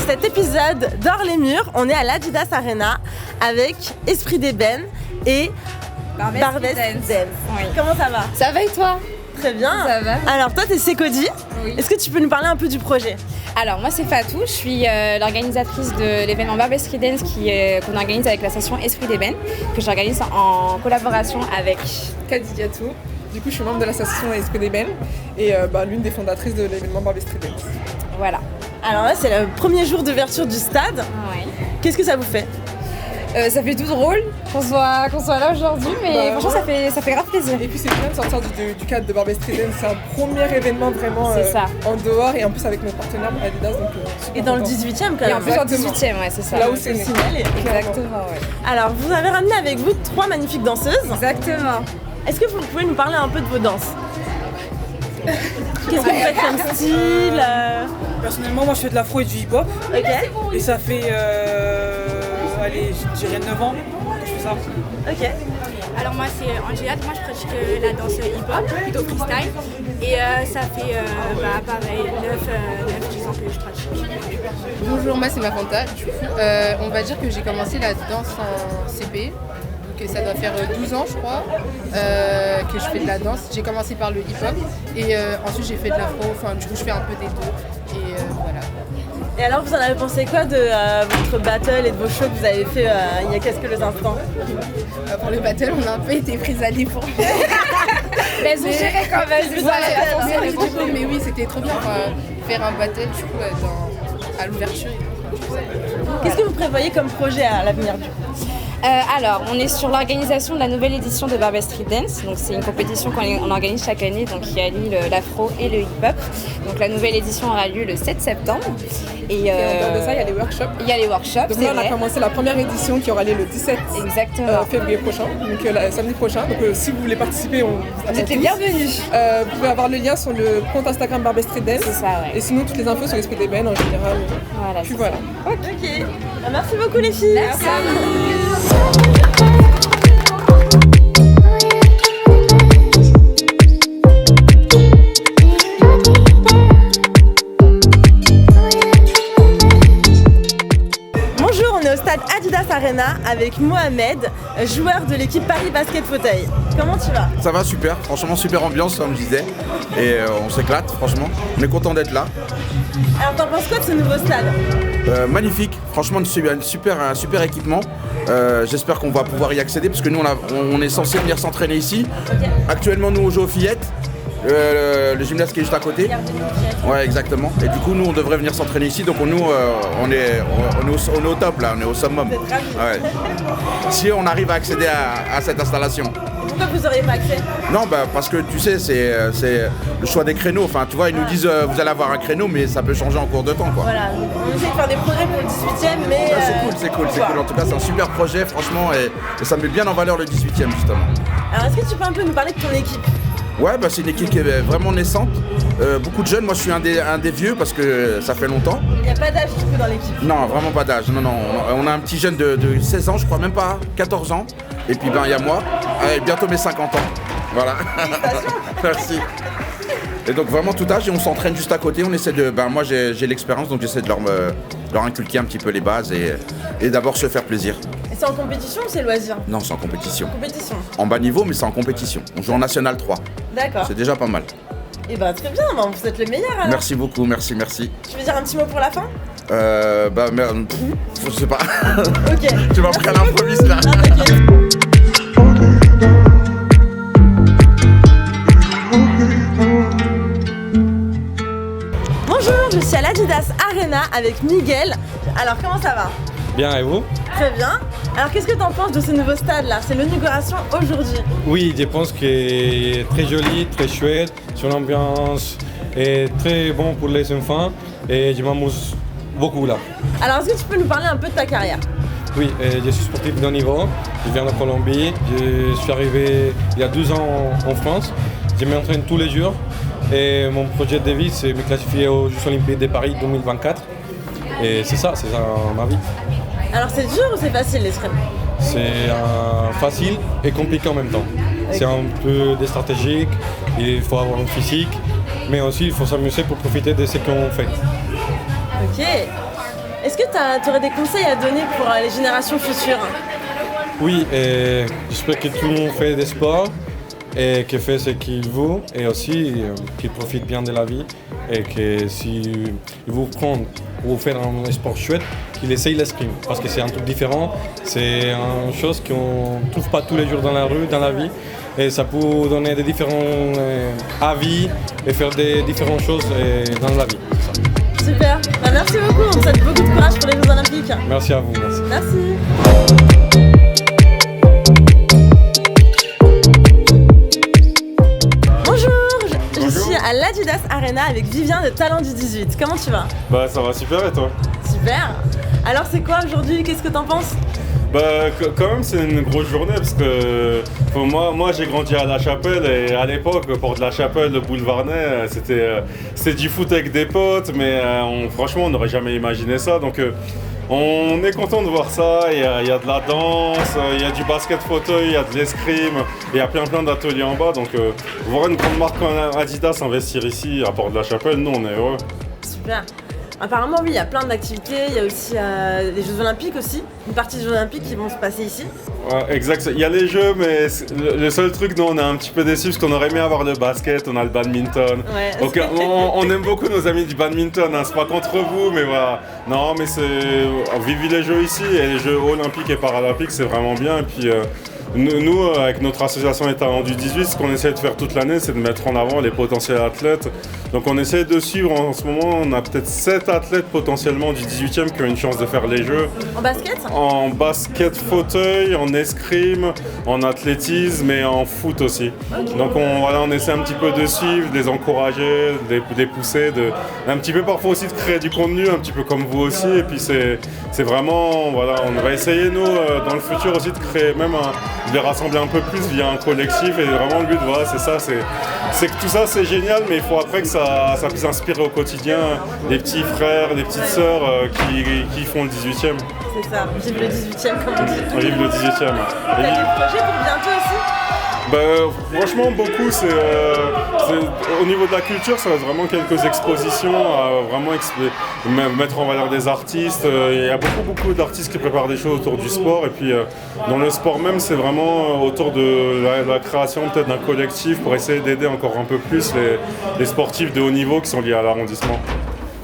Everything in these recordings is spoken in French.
cet épisode d'Hors les murs, on est à l'Adidas Arena avec Esprit d'Ébène et Barbès Dance. Oui. Comment ça va? Ça va et toi? Très bien. Ça va. Alors toi, t'es Cécody. Oui. Est-ce que tu peux nous parler un peu du projet? Alors moi c'est Fatou, je suis l'organisatrice de l'événement Barbès Dance qu'on organise avec l'association Esprit d'Ébène, que j'organise en collaboration avec Kadidiatou. Du coup, je suis membre de l'association Esprit d'Ébène et l'une des fondatrices de l'événement Barbès Dance. Voilà. Alors là, c'est le premier jour d'ouverture du stade. Ouais. Qu'est-ce que ça vous fait? Ça fait tout drôle qu'on soit là aujourd'hui, mais franchement ça fait grave plaisir. Et puis c'est bien de sortir du cadre de Barbès Dance, c'est un premier événement vraiment en dehors et en plus avec nos partenaires Adidas. Donc, et dans le 18e quand Et même. en plus en 18e, ouais, c'est ça. Là où c'est signalé. Exactement, ouais. Alors vous avez ramené avec vous 3 magnifiques danseuses. Exactement. Est-ce que vous pouvez nous parler un peu de vos danses? Qu'est-ce que vous faites comme style? Personnellement, moi je fais de l'afro et du hip-hop. Ok. Et ça fait, je dirais 9 ans que je fais ça. Ok. Alors moi c'est Angela, moi je pratique la danse hip-hop, plutôt freestyle. Et ça fait pareil, 9-10 ans que je pratique. Bonjour, moi c'est Mafanta. Du coup, on va dire que j'ai commencé la danse en CP. Donc ça doit faire 12 ans je crois que je fais de la danse. J'ai commencé par le hip-hop et ensuite j'ai fait de l'afro. Enfin du coup je fais un peu des deux et voilà. Et alors vous en avez pensé quoi de votre battle et de vos shows que vous avez fait il y a quelques instants? Pour le battle on a un peu été prise à défaut. Mais vous gérez quand même. Mais oui c'était trop bien faire un battle du coup à l'ouverture. Qu'est-ce que vous prévoyez comme projet à l'avenir du coup? Alors, on est sur l'organisation de la nouvelle édition de Barbès Dance. Donc, c'est une compétition qu'on organise chaque année, donc qui allie l'afro et le hip-hop. Donc, la nouvelle édition aura lieu le 7 septembre. Et en dehors de ça, il y a les workshops. Il y a les workshops. Donc là, on a commencé la première édition qui aura lieu le 17 février prochain, donc samedi prochain. Donc si vous voulez participer, vous êtes les bienvenus. Vous pouvez avoir le lien sur le compte Instagram Barbès Dance. C'est ça, ouais. Et sinon, toutes les infos sur l'Esprit d'Ébène en général. Voilà. Puis voilà. Ok. Merci beaucoup les filles. Merci à vous. Bonjour, on est au stade Adidas Arena avec Mohamed, joueur de l'équipe Paris Basket Fauteuil. Comment tu vas? Ça va super, franchement super ambiance comme je disais et on s'éclate franchement, on est content d'être là. Alors t'en penses quoi de ce nouveau stade? Magnifique, franchement un super équipement. J'espère qu'on va pouvoir y accéder parce que nous on est censé venir s'entraîner ici. Okay. Actuellement nous on joue aux Fillettes, le gymnase qui est juste à côté. Ouais exactement. Et du coup nous on devrait venir s'entraîner ici donc nous on est au top là, on est au summum. Ouais. Si on arrive à accéder à cette installation. Pourquoi vous n'auriez pas accès? Non, parce que tu sais, c'est le choix des créneaux. Enfin, tu vois, ils nous disent vous allez avoir un créneau, mais ça peut changer en cours de temps, quoi. Voilà, on essaie de faire des progrès pour le 18e, mais. C'est cool. En tout cas, c'est un super projet, franchement, et ça met bien en valeur le 18e, justement. Alors, est-ce que tu peux un peu nous parler de ton équipe? Ouais, c'est une équipe qui est vraiment naissante. Beaucoup de jeunes, moi je suis un des vieux parce que ça fait longtemps. Il n'y a pas d'âge du coup dans l'équipe? Non, vraiment pas d'âge. Non, on a un petit jeune de 16 ans, je crois, même pas 14 ans. Et puis il y a moi, bientôt mes 50 ans. Voilà. Merci. Et donc vraiment tout âge et on s'entraîne juste à côté. On essaie de. Moi j'ai l'expérience donc j'essaie de leur inculquer un petit peu les bases et d'abord se faire plaisir. Et c'est en compétition ou c'est loisir? Non, c'est en compétition. Compétition. En bas niveau, mais c'est en compétition. On joue en National 3. D'accord. C'est déjà pas mal. Et très bien, vous êtes le meilleur alors. Merci beaucoup, merci. Tu veux dire un petit mot pour la fin? Merde, je sais pas. Ok. Tu m'as pris à l'improviste là. Ah, t'inquiète. Bonjour, je suis à l'Adidas Arena avec Miguel. Alors comment ça va? Bien, et vous? Très bien. Alors qu'est-ce que tu en penses de ce nouveau stade là? C'est l'inauguration aujourd'hui. Oui, je pense qu'il est très joli, très chouette. Son ambiance est très bon pour les enfants et je m'amuse beaucoup là. Alors est-ce que tu peux nous parler un peu de ta carrière? Oui, je suis sportif de haut niveau. Je viens de Colombie. Je suis arrivé il y a 12 ans en France. Je m'entraîne tous les jours et mon projet de vie c'est me classifier aux Jeux Olympiques de Paris 2024. Et c'est ça ma vie. Alors c'est dur ou c'est facile l'escrime? C'est facile et compliqué en même temps. Okay. C'est un peu des stratégiques, il faut avoir un physique, mais aussi il faut s'amuser pour profiter de ce qu'on fait. Ok, Est-ce que tu aurais des conseils à donner pour les générations futures? Oui, et j'espère que tout le monde fait des sports et qu'il fait ce qu'il veut et aussi qu'il profite bien de la vie et que si vous prendre ou faire un sport chouette, qu'il essaye l'escrime parce que c'est un truc différent, c'est une chose qu'on ne trouve pas tous les jours dans la rue, dans la vie et ça peut donner des différents avis et faire des différentes choses dans la vie. Super, merci beaucoup, on vous souhaite beaucoup de courage pour les Jeux Olympiques. Merci à vous. Merci. Je suis à l'Adidas Arena avec Vivien de Talent du 18. Comment tu vas? Bah ça va super et toi? Super. Alors c'est quoi aujourd'hui? Qu'est-ce que t'en penses? Bah quand même c'est une grosse journée parce que moi j'ai grandi à La Chapelle et à l'époque Porte de la Chapelle, le boulevard Ney, c'était du foot avec des potes mais franchement on n'aurait jamais imaginé ça donc on est content de voir ça, il y a de la danse, il y a du basket fauteuil, il y a de l'escrime, il y a plein d'ateliers en bas donc voir une grande marque comme Adidas investir ici à Porte de la Chapelle, nous on est heureux. Super. Apparemment oui, il y a plein d'activités, il y a aussi les Jeux Olympiques aussi, une partie des Jeux Olympiques qui vont se passer ici. Ouais, exact, il y a les Jeux mais le seul truc dont on est un petit peu déçus parce qu'on aurait aimé avoir le basket, on a le badminton. Ouais. Donc on aime beaucoup nos amis du badminton, hein, c'est pas contre vous mais voilà. Non mais vivez les Jeux ici et les Jeux Olympiques et Paralympiques c'est vraiment bien et puis nous, avec notre association Les Talents du 18, ce qu'on essaie de faire toute l'année, c'est de mettre en avant les potentiels athlètes. Donc on essaie de suivre, en ce moment, on a peut-être 7 athlètes potentiellement du 18e qui ont une chance de faire les Jeux. En basket? En basket fauteuil, en escrime, en athlétisme et en foot aussi. Okay. Donc on essaie un petit peu de suivre, de les encourager, de les pousser, un petit peu parfois aussi de créer du contenu, un petit peu comme vous aussi. Et puis c'est vraiment, voilà, on va essayer nous, dans le futur aussi de créer même de les rassembler un peu plus via un collectif et vraiment le but voilà c'est que tout ça c'est génial mais il faut après que ça puisse inspirer au quotidien des petits frères, des petites sœurs qui font le 18e. C'est ça, vive le 18e comme on dit. Vive le 18e. T'as des projets pour bientôt aussi? Franchement beaucoup, au niveau de la culture ça va être vraiment quelques expositions, vraiment mettre en valeur des artistes, il y a beaucoup d'artistes qui préparent des choses autour du sport et puis dans le sport même c'est vraiment autour de la création peut-être d'un collectif pour essayer d'aider encore un peu plus les sportifs de haut niveau qui sont liés à l'arrondissement.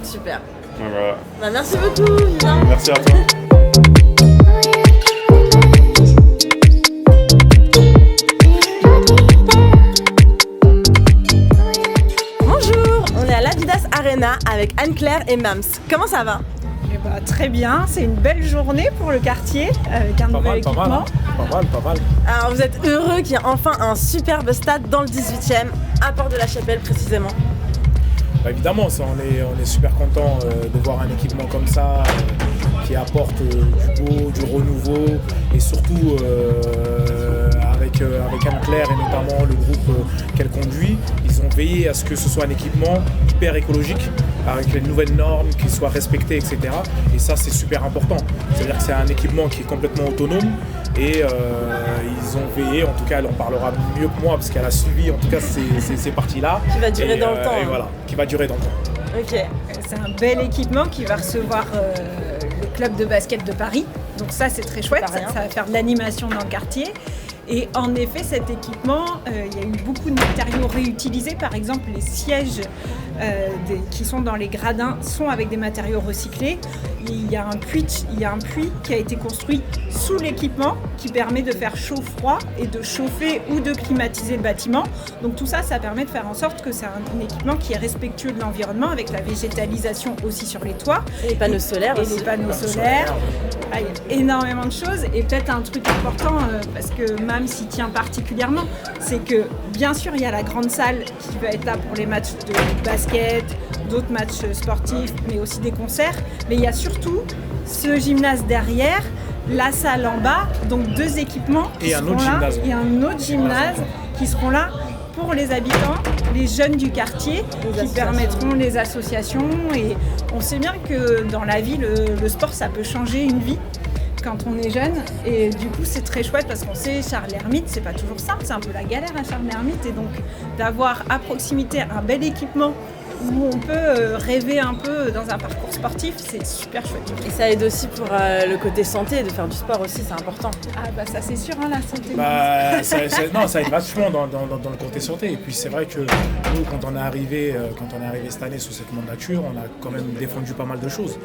Super. Voilà. Merci beaucoup Vivien. Merci à toi. Avec Anne-Claire et Mams. Comment ça va? Très bien, c'est une belle journée pour le quartier avec un nouvel équipement. Pas mal. Alors vous êtes heureux qu'il y ait enfin un superbe stade dans le 18e, à Porte de la Chapelle précisément? Évidemment, on est super content de voir un équipement comme ça qui apporte du beau, du renouveau et surtout avec Anne-Claire et notamment le groupe qu'elle conduit, ils ont veillé à ce que ce soit un équipement hyper écologique avec les nouvelles normes qui soient respectées, etc. Et ça c'est super important, c'est-à-dire que c'est un équipement qui est complètement autonome et ils ont veillé, en tout cas elle en parlera mieux que moi parce qu'elle a suivi en tout cas ces parties-là. Qui va durer dans le temps. Et voilà, qui va durer dans le temps. Ok. C'est un bel équipement qui va recevoir le club de basket de Paris. Donc ça c'est très chouette, ça va faire de l'animation dans le quartier. Et en effet, cet équipement, il y a eu beaucoup de matériaux réutilisés. Par exemple, les sièges qui sont dans les gradins sont avec des matériaux recyclés. Il y a un puits qui a été construit sous l'équipement qui permet de faire chaud-froid et de chauffer ou de climatiser le bâtiment. Donc tout ça, ça permet de faire en sorte que c'est un équipement qui est respectueux de l'environnement avec la végétalisation aussi sur les toits. Et les panneaux solaires aussi. Les panneaux solaires. Ah, il y a énormément de choses et peut-être un truc important parce que Mams s'y tient particulièrement, c'est que bien sûr il y a la grande salle qui va être là pour les matchs de basket, d'autres matchs sportifs, mais aussi des concerts, mais il y a surtout ce gymnase derrière, la salle en bas, donc 2 équipements qui seront là et un autre gymnase qui seront là pour les habitants, les jeunes du quartier, qui permettront les associations. Et on sait bien que dans la vie, le sport, ça peut changer une vie quand on est jeune. Et du coup, c'est très chouette parce qu'on sait, Charles-Hermite, c'est pas toujours simple, c'est un peu la galère à Charles-Hermite. Et donc, d'avoir à proximité un bel équipement où on peut rêver un peu dans un parcours sportif, c'est super chouette. Et ça aide aussi pour le côté santé, de faire du sport aussi, c'est important. Ah bah ça c'est sûr, hein, la santé. Ça aide vachement dans le côté santé. Et puis c'est vrai que nous, quand on est arrivé cette année sous cette mandature, on a quand même défendu pas mal de choses.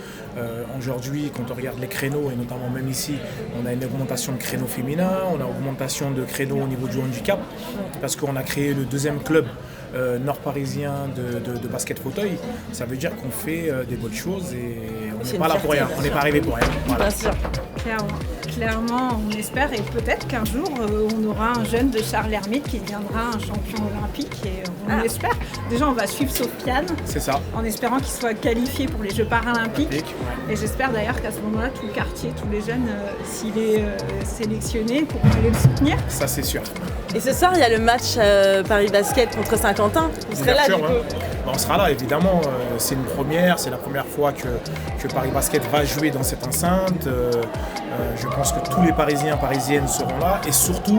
Aujourd'hui, quand on regarde les créneaux, et notamment même ici, on a une augmentation de créneaux féminins, on a une augmentation de créneaux au niveau du handicap, parce qu'on a créé le deuxième club nord-parisien de basket fauteuil. Ça veut dire qu'on fait des bonnes choses et on n'est pas là pour rien, on n'est pas arrivé pour rien. Voilà. Bien sûr. Clairement, on espère, et peut-être qu'un jour on aura un jeune de Charles-Hermite qui deviendra un champion olympique, et on espère. Déjà on va suivre Sofiane, c'est ça, en espérant qu'il soit qualifié pour les Jeux paralympiques. Ouais. Et j'espère d'ailleurs qu'à ce moment-là, tout le quartier, tous les jeunes, s'il est sélectionné, pourront aller le soutenir. Ça c'est sûr. Et ce soir, il y a le match Paris Basket contre Saint-Quentin. Vous serez là, du coup. On sera là, évidemment. C'est une première, c'est la première fois que Paris Basket va jouer dans cette enceinte. Je pense que tous les Parisiens, Parisiennes seront là. Et surtout,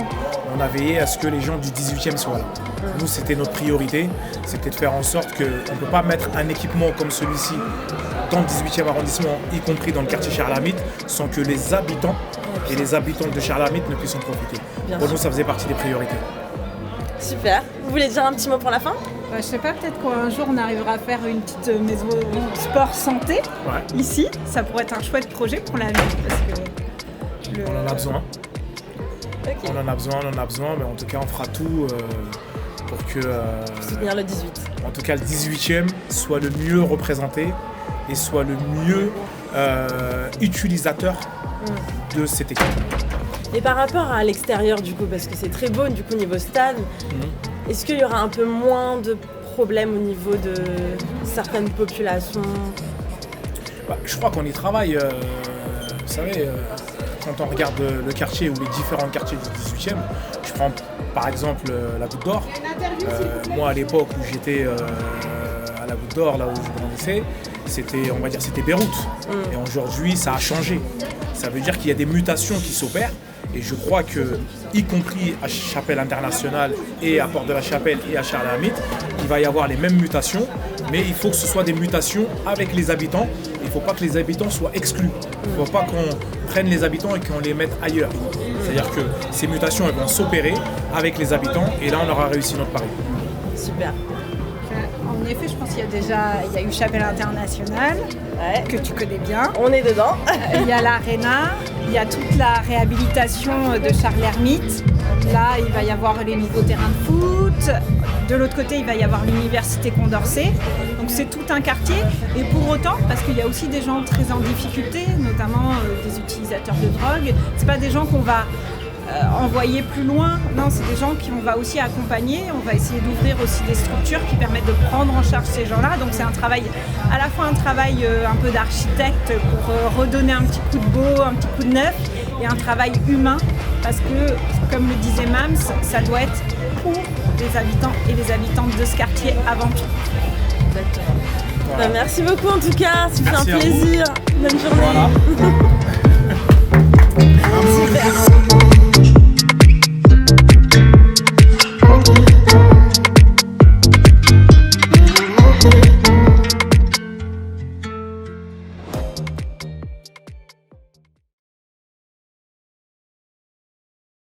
on a veillé à ce que les gens du 18e soient là. Nous, c'était notre priorité. C'était de faire en sorte qu'on ne peut pas mettre un équipement comme celui-ci dans le 18e arrondissement, y compris dans le quartier Charles-Hermite, sans que les habitants et les habitantes de Charles-Hermite ne puissent en profiter. Pour nous, ça faisait partie des priorités. Super. Vous voulez dire un petit mot pour la fin ? Je sais pas, peut-être qu'un jour on arrivera à faire une petite maison sport santé ici. Ça pourrait être un chouette projet pour la ville, parce que on en a besoin. Okay. On en a besoin, mais en tout cas on fera tout pour que soutenir le 18. En tout cas le 18e soit le mieux représenté et soit le mieux utilisateur de cette équipe. Et par rapport à l'extérieur du coup, parce que c'est très beau du coup niveau stade, est-ce qu'il y aura un peu moins de problèmes au niveau de certaines populations ? Je crois qu'on y travaille. Vous savez, quand on regarde le quartier ou les différents quartiers du 18e, je prends par exemple la Goutte d'Or. Moi à l'époque où j'étais à la Goutte d'Or, là où je grandissais, c'était Beyrouth. Et aujourd'hui ça a changé. Ça veut dire qu'il y a des mutations qui s'opèrent. Et je crois que, y compris à Chapelle Internationale et à Porte de la Chapelle et à Charles-Hermite, il va y avoir les mêmes mutations, mais il faut que ce soit des mutations avec les habitants. Il ne faut pas que les habitants soient exclus. Il ne faut pas qu'on prenne les habitants et qu'on les mette ailleurs. C'est-à-dire que ces mutations elles vont s'opérer avec les habitants et là on aura réussi notre pari. Super. En effet, je pense qu'il y a eu Chapelle Internationale, que tu connais bien. On est dedans. Il y a l'Arena, il y a toute la réhabilitation de Charles-Hermite. Là, il va y avoir les nouveaux terrains de foot. De l'autre côté, il va y avoir l'université Condorcet. Donc c'est tout un quartier. Et pour autant, parce qu'il y a aussi des gens très en difficulté, notamment des utilisateurs de drogue, c'est pas des gens qu'on va envoyer plus loin. Non, c'est des gens qu'on va aussi accompagner. On va essayer d'ouvrir aussi des structures qui permettent de prendre en charge ces gens-là. Donc c'est un travail, à la fois un travail un peu d'architecte pour redonner un petit coup de beau, un petit coup de neuf, et un travail humain, parce que, comme le disait Mams, ça doit être pour les habitants et les habitantes de ce quartier avant tout. Exactement. Voilà. Merci beaucoup en tout cas, c'était un plaisir. Bonne journée. Voilà.